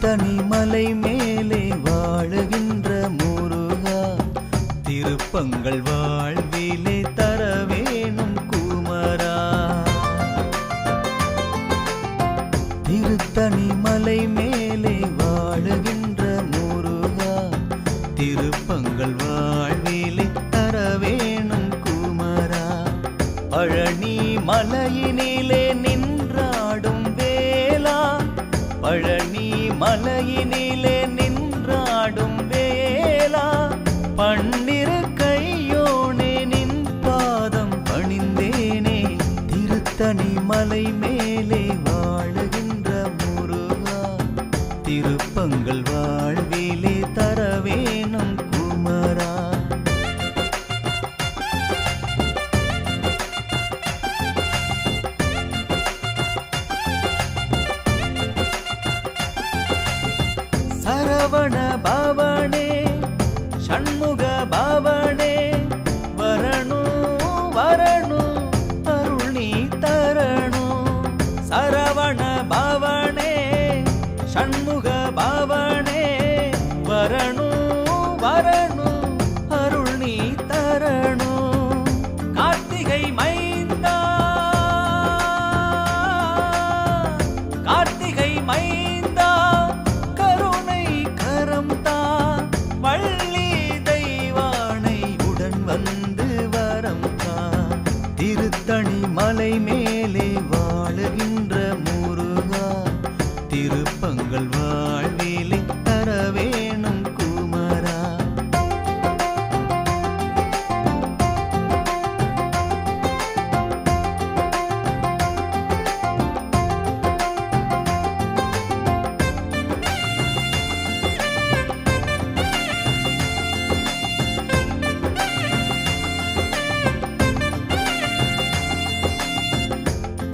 திருத்தணி மலை மேலே வாழுகின்ற முருகா, திருப்பங்கள் வாழ்விலே தர வேணும் குமரா. திருத்தணி மலை மேலே வாழுகின்ற முருகா, திருப்பங்கள் வாழ்விலே தர வேணும் குமரா. பழனி மலையினிலே நின்றாடும் வேலா, பழனி மலையினிலே நின்றாடும் வேலா, பன்னிரு கையோனே நின் பாதம் பணிந்தேனே. திருத்தணி மலை மேலே வாழுகின்ற முருகா, திருப்பங்கள் வாழ்விலே தர வேணும் குமரா. சரவண பவனே ஷண்முக பவனே, வரணும் வரணும் அருள் நீ தரணும். சரவண பவனே ஷண்முக பவனே, வரணும் வரணும் அருள் நீ தரணும். கார்த்திகை மைந்தா, கார்த்திகை மைந்தா, கருணை கரம் தா. வள்ளி தெய்வானை உடன் வந்து வரம் தா. திருத்தணி மலை மேலே வாழுகின்ற முருகா, திருப்பங்கள் வாழ்விலே தர வேணும் குமரா.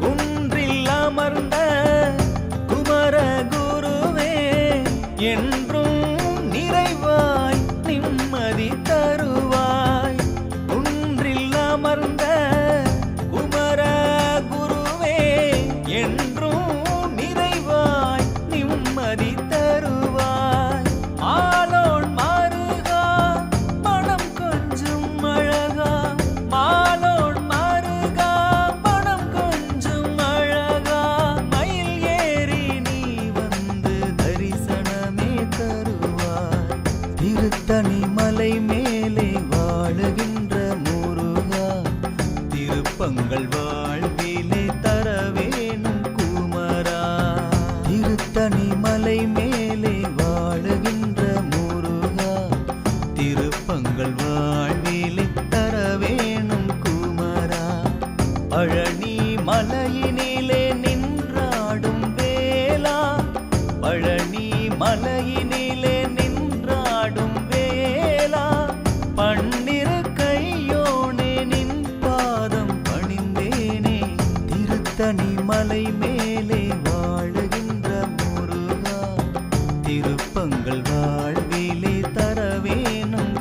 குன்றில் அமர்ந்த குமர குருவே, என்றும் நிறைவாய் நிம்மதி தருவாய். குன்றில் அமர்ந்த குமர குருவே, என்றும் நிறைவாய் நிம்மதி தருவாய். மாலோன் மருகா மனம் கொஞ்சம் அழகா, மாலோன் மருகா மனம் கொஞ்சம் அழகா. மயில் ஏறி நீ வந்து தரிசனமே தருவாய். திருத்தணி மலை மேலே வாழுகின்ற முருகா, திருப்பங்கள் வாழ்விலே தர வேணும் குமரா. திருத்தணி மலை மேலே வாழுகின்ற முருகா, திருப்பங்கள் வாழ்விலே தர வேணும் குமரா. பழனி மலையினிலே நின்றாடும் வேலா, பழனி மலையினிலே நின்றாடும் வேலா, பன்னிரு கையோனே நின் பாதம் பணிந்தேனே. திருத்தணி மலை மேலே வாழுகின்ற முருகா, திருப்பங்கள் வாழ்விலே தர வேணும்